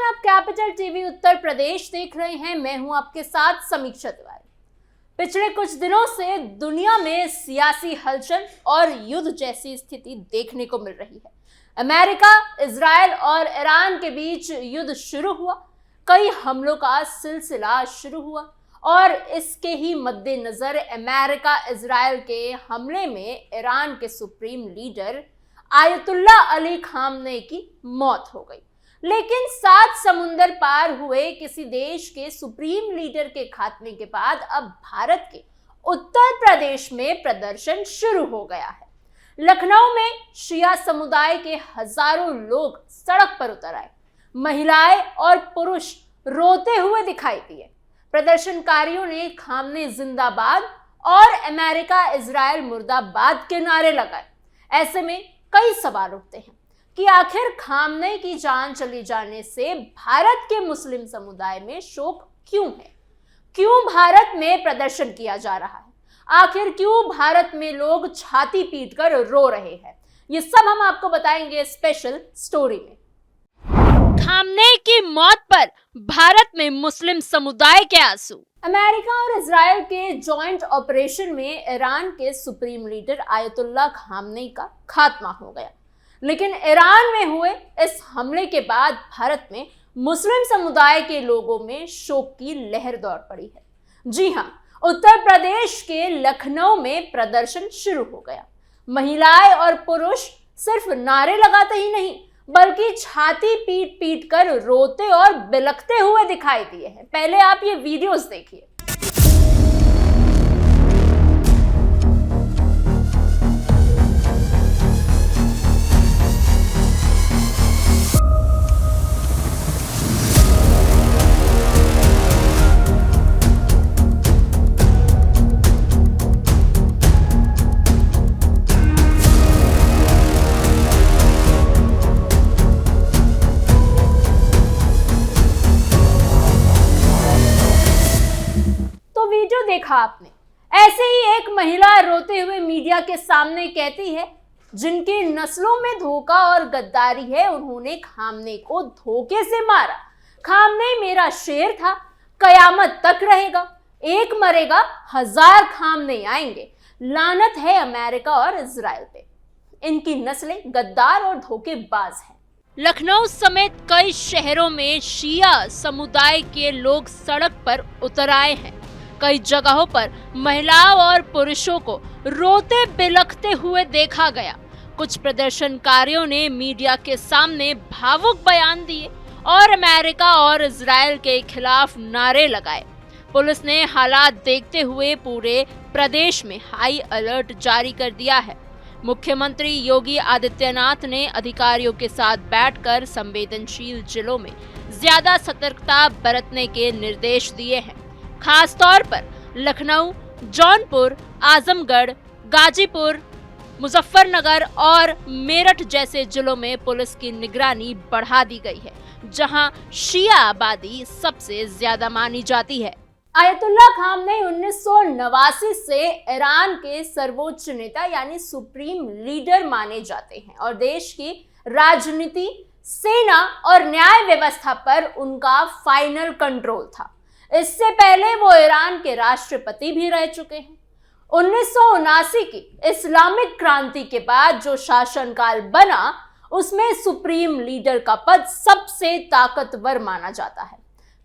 आप capital TV Uttar Pradesh देख रहे हैं। मैं हूं आपके साथ समीक्षा तिवारी। पिछले कुछ दिनों से दुनिया में सियासी हलचल और युद्ध जैसी स्थिति देखने को मिल रही है। अमेरिका, इजराइल और ईरान के बीच युद्ध शुरू हुआ, कई हमलों का सिलसिला शुरू हुआ और इसके ही मद्देनजर अमेरिका इजराइल के हमले में ईरान के supreme leader ayatollah Ali Khamenei की मौत हो गई। लेकिन 7 समुंदर पार हुए किसी देश के सुप्रीम लीडर के खात्मे के बाद अब भारत के उत्तर प्रदेश में प्रदर्शन शुरू हो गया है। लखनऊ में शिया समुदाय के हजारों लोग सड़क पर उतर आए। महिलाएं और पुरुष रोते हुए दिखाई दिए। प्रदर्शनकारियों ने खामनेई जिंदाबाद और अमेरिका इजराइल मुर्दाबाद के नारे लगाए। ऐसे में कई सवाल उठते हैं कि आखिर खामनेई की जान चली जाने से भारत के मुस्लिम समुदाय में शोक क्यों है? क्यों भारत में प्रदर्शन किया जा रहा है? आखिर क्यों भारत में लोग छाती पीटकर रो रहे हैं? ये सब हम आपको बताएंगे स्पेशल स्टोरी में। खामनेई की मौत पर भारत में मुस्लिम समुदाय के आंसू। अमेरिका और इजराइल के जॉइंट ऑपरेशन में ईरान के सुप्रीम लीडर आयतुल्ला खामनेई का खात्मा हो गया। लेकिन ईरान में हुए इस हमले के बाद भारत में मुस्लिम समुदाय के लोगों में शोक की लहर दौड़ पड़ी है। जी हां, उत्तर प्रदेश के लखनऊ में प्रदर्शन शुरू हो गया। महिलाएं और पुरुष सिर्फ नारे लगाते ही नहीं बल्कि छाती पीट पीट कर रोते और बिलखते हुए दिखाई दिए हैं। पहले आप ये वीडियोस देखिए। देखा आपने, ऐसे ही एक महिला रोते हुए मीडिया के सामने कहती है, जिनकी नस्लों में धोखा और गद्दारी है, उन्होंने खामनेई को धोखे से मारा। खामनेई मेरा शेर था, कयामत तक रहेगा। एक मरेगा, 1000 खामनेई आएंगे। लानत है अमेरिका और इजराइल पे। इनकी नस्लें गद्दार और धोखेबाज हैं। लखनऊ समेत कई शहरों में शिया समुदाय के लोग सड़क पर उतर आए हैं। कई जगहों पर महिलाओं और पुरुषों को रोते बिलखते हुए देखा गया। कुछ प्रदर्शनकारियों ने मीडिया के सामने भावुक बयान दिए और अमेरिका और इजराइल के खिलाफ नारे लगाए। पुलिस ने हालात देखते हुए पूरे प्रदेश में हाई अलर्ट जारी कर दिया है। मुख्यमंत्री योगी आदित्यनाथ ने अधिकारियों के साथ बैठकर संवेदनशील जिलों में ज्यादा सतर्कता बरतने के निर्देश दिए हैं। खास तौर पर लखनऊ, जौनपुर, आजमगढ़, गाजीपुर, मुजफ्फरनगर और मेरठ जैसे जिलों में पुलिस की निगरानी बढ़ा दी गई है, जहां शिया आबादी सबसे ज्यादा मानी जाती है। आयतुल्ला खामनेई 1989 से ईरान के सर्वोच्च नेता यानी सुप्रीम लीडर माने जाते हैं और देश की राजनीति, सेना और न्याय व्यवस्था पर उनका फाइनल कंट्रोल था। इससे पहले वो ईरान के राष्ट्रपति भी रह चुके हैं। 1979 की इस्लामिक क्रांति के बाद जो शासनकाल बना, उसमें सुप्रीम लीडर का पद सबसे ताकतवर माना जाता है।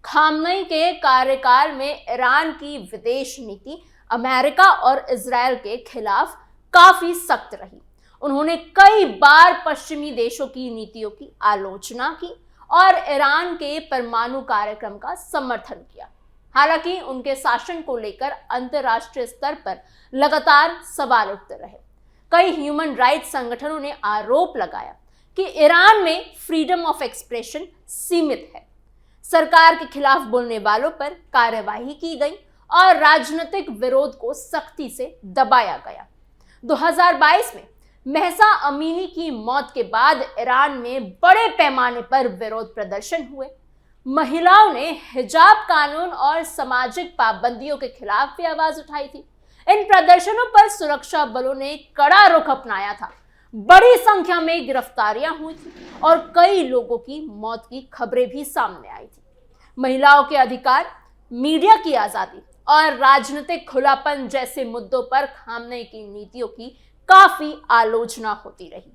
खामनेई के कार्यकाल में ईरान की विदेश नीति अमेरिका और इजराइल के खिलाफ काफी सख्त रही। उन्होंने कई बार पश्चिमी देशों की नीतियों की आलोचना की और ईरान के परमाणु कार्यक्रम का समर्थन किया। हालांकि उनके शासन को लेकर अंतर्राष्ट्रीय स्तर पर लगातार सवाल उठते रहे। कई ह्यूमन राइट्स संगठनों ने आरोप लगाया कि ईरान में फ्रीडम ऑफ एक्सप्रेशन सीमित है। सरकार के खिलाफ बोलने वालों पर कार्यवाही की गई और राजनीतिक विरोध को सख्ती से दबाया गया। 2022 में महसा अमीनी की मौत के बाद ईरान में बड़े पैमाने पर विरोध प्रदर्शन हुए। महिलाओं ने हिजाब कानून और सामाजिक पाबंदियों के खिलाफ भी आवाज उठाई थी। इन प्रदर्शनों पर सुरक्षा बलों ने कड़ा रुख अपनाया था। बड़ी संख्या में गिरफ्तारियां हुई थी और कई लोगों की मौत की खबरें भी सामने आई थी। महिलाओं के अधिकार, मीडिया की आजादी और राजनीतिक खुलापन जैसे मुद्दों पर खामनेई की नीतियों की काफी आलोचना होती रही।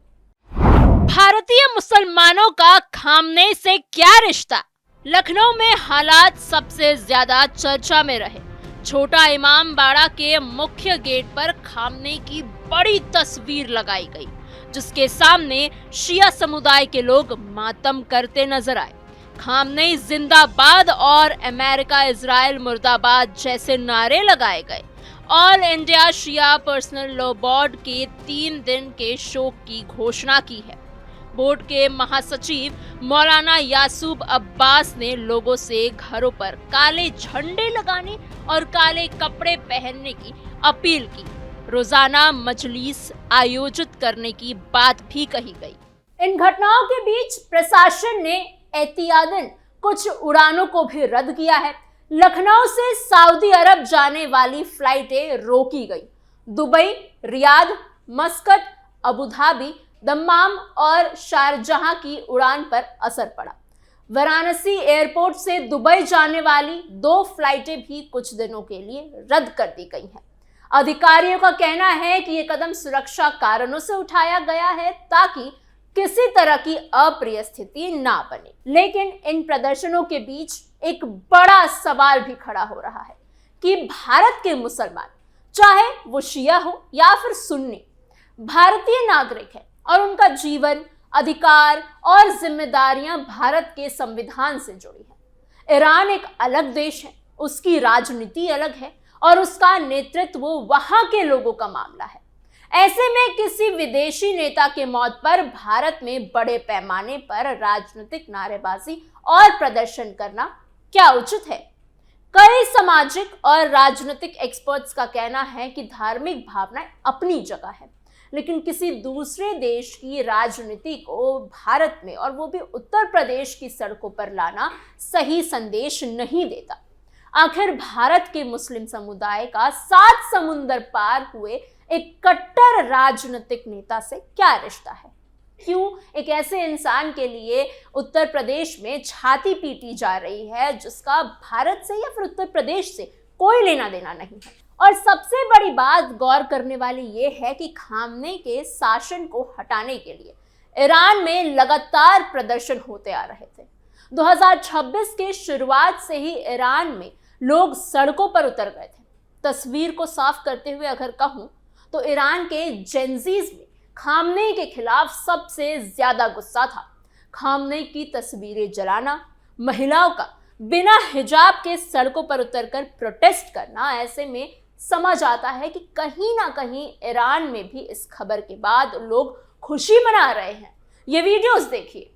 भारतीय मुसलमानों का खामनेई से क्या रिश्ता? लखनऊ में हालात सबसे ज्यादा चर्चा में रहे। छोटा इमाम बाड़ा के मुख्य गेट पर खामनेई की बड़ी तस्वीर लगाई गई, जिसके सामने शिया समुदाय के लोग मातम करते नजर आए। खामनेई जिंदाबाद और अमेरिका इजराइल मुर्दाबाद जैसे नारे लगाए गए। ऑल इंडिया शिया पर्सनल लॉ बोर्ड के 3 दिन के शोक की घोषणा की है। बोर्ड के महासचिव मौलाना यासूब अब्बास ने लोगों से घरों पर काले झंडे लगाने और काले कपड़े पहनने की अपील की। रोजाना मजलिस आयोजित करने की बात भी कही गई। इन घटनाओं के बीच प्रशासन ने एहतियातन कुछ उड़ानों को भी रद्द किया है। लखनऊ से सऊदी अरब जाने वाली फ्लाइटें रोकी गई। Dubai, Riyadh, Muscat, Abu Dhabi, Dammam और शारजहां की उड़ान पर असर पड़ा। वाराणसी एयरपोर्ट से दुबई जाने वाली 2 फ्लाइटें भी कुछ दिनों के लिए रद्द कर दी गई हैं। अधिकारियों का कहना है कि यह कदम सुरक्षा कारणों से उठाया गया है ताकि किसी तरह की अप्रिय स्थिति ना बने। लेकिन इन प्रदर्शनों के बीच एक बड़ा सवाल भी खड़ा हो रहा है कि भारत के मुसलमान, चाहे वो शिया हो या फिर सुन्नी, भारतीय नागरिक है और उनका जीवन, अधिकार और जिम्मेदारियां भारत के संविधान से जुड़ी है। ईरान एक अलग देश है, उसकी राजनीति अलग है और उसका नेतृत्व वहां के लोगों का मामला है। ऐसे में किसी विदेशी नेता के मौत पर भारत में बड़े पैमाने पर राजनीतिक नारेबाजी और प्रदर्शन करना क्या उचित है? कई सामाजिक और राजनीतिक एक्सपर्ट्स का कहना है कि धार्मिक भावनाएं अपनी जगह है, लेकिन किसी दूसरे देश की राजनीति को भारत में और वो भी उत्तर प्रदेश की सड़कों पर लाना सही संदेश नहीं देता। आखिर भारत के मुस्लिम समुदाय का 7 समुंदर पार हुए एक कट्टर राजनीतिक नेता से क्या रिश्ता है? क्यों एक ऐसे इंसान के लिए उत्तर प्रदेश में छाती पीटी जा रही है जिसका भारत से या फिर उत्तर प्रदेश से कोई लेना देना नहीं है? और सबसे बड़ी बात गौर करने वाली ये है कि खामनेई के शासन को हटाने के लिए ईरान में लगातार प्रदर्शन होते आ रहे थे। 2026 के शुरुआत से ही ईरान में लोग सड़कों पर उतर गए थे। तस्वीर को साफ करते हुए अगर कहूं तो ईरान के जेंजीज में खामनेई के खिलाफ सबसे ज्यादा गुस्सा था। खामनेई की तस्वीरें जलाना, महिलाओं का बिना हिजाब के सड़कों पर उतरकर प्रोटेस्ट करना, ऐसे में समझ आता है कि कहीं ना कहीं ईरान में भी इस खबर के बाद लोग खुशी मना रहे हैं। ये वीडियोस देखिए।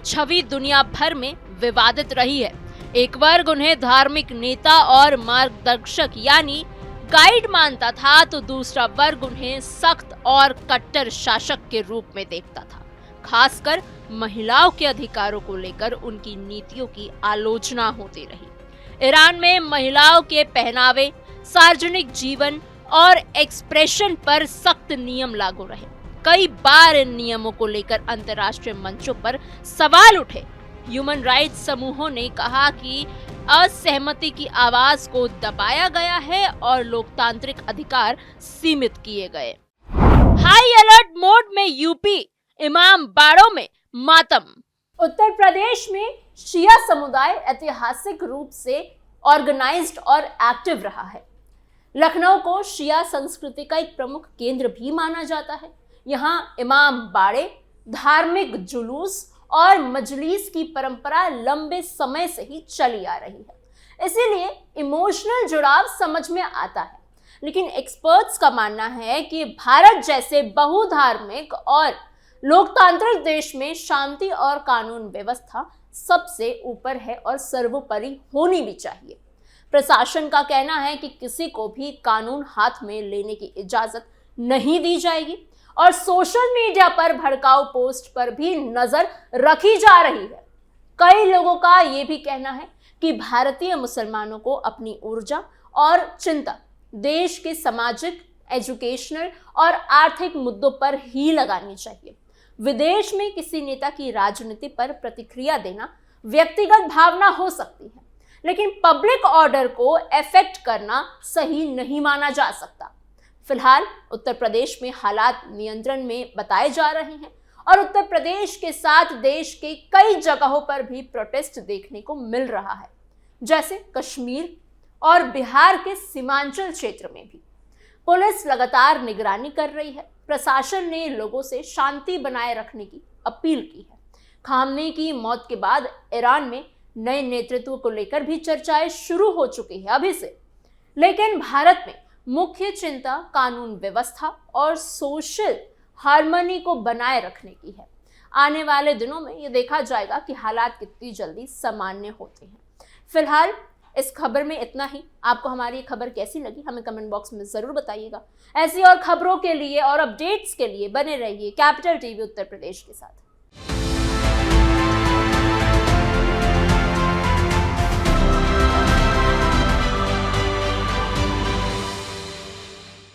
छवि दुनिया भर में विवादित रही है। एक वर्ग उन्हें धार्मिक नेता और मार्गदर्शक यानी गाइड मानता था, तो दूसरा वर्ग उन्हें सख्त और कट्टर शासक के रूप में देखता था। खासकर महिलाओं के अधिकारों को लेकर उनकी नीतियों की आलोचना होती रही। ईरान में महिलाओं के पहनावे, सार्वजनिक जीवन और एक्सप्रेशन पर सख्त नियम लागू रहे। कई बार इन नियमों को लेकर अंतर्राष्ट्रीय मंचों पर सवाल उठे। ह्यूमन राइट्स समूहों ने कहा कि असहमति की आवाज को दबाया गया है और लोकतांत्रिक अधिकार सीमित किए गए। हाई अलर्ट मोड में यूपी, इमाम बाड़ों में मातम। उत्तर प्रदेश में शिया समुदाय ऐतिहासिक रूप से ऑर्गेनाइज्ड और एक्टिव रहा है। लखनऊ को शिया संस्कृति का एक प्रमुख केंद्र भी माना जाता है। यहाँ इमाम बाड़े, धार्मिक जुलूस और मजलिस की परंपरा लंबे समय से ही चली आ रही है, इसीलिए इमोशनल जुड़ाव समझ में आता है। लेकिन एक्सपर्ट्स का मानना है कि भारत जैसे बहुधार्मिक और लोकतांत्रिक देश में शांति और कानून व्यवस्था सबसे ऊपर है और सर्वोपरि होनी भी चाहिए। प्रशासन का कहना है कि किसी को भी कानून हाथ में लेने की इजाजत नहीं दी जाएगी और सोशल मीडिया पर भड़काऊ पोस्ट पर भी नजर रखी जा रही है। कई लोगों का यह भी कहना है कि भारतीय मुसलमानों को अपनी ऊर्जा और चिंता देश के सामाजिक, एजुकेशनल और आर्थिक मुद्दों पर ही लगानी चाहिए। विदेश में किसी नेता की राजनीति पर प्रतिक्रिया देना व्यक्तिगत भावना हो सकती है, लेकिन पब्लिक ऑर्डर को अफेक्ट करना सही नहीं माना जा सकता। फिलहाल उत्तर प्रदेश में हालात नियंत्रण में बताए जा रहे हैं और उत्तर प्रदेश के साथ देश के कई जगहों पर भी प्रोटेस्ट देखने को मिल रहा है, जैसे कश्मीर और बिहार के सीमांचल क्षेत्र में भी। पुलिस लगातार निगरानी कर रही है। प्रशासन ने लोगों से शांति बनाए रखने की अपील की है। खामनेई की मौत के बाद ईरान में नए नेतृत्व को लेकर भी चर्चाएं शुरू हो चुकी है अभी से, लेकिन भारत में मुख्य चिंता कानून व्यवस्था और सोशल हार्मनी को बनाए रखने की है। आने वाले दिनों में ये देखा जाएगा कि हालात कितनी जल्दी सामान्य होते हैं। फिलहाल इस खबर में इतना ही। आपको हमारी ये खबर कैसी लगी हमें कमेंट बॉक्स में जरूर बताइएगा। ऐसी और खबरों के लिए और अपडेट्स के लिए बने रहिए कैपिटल टीवी उत्तर प्रदेश के साथ।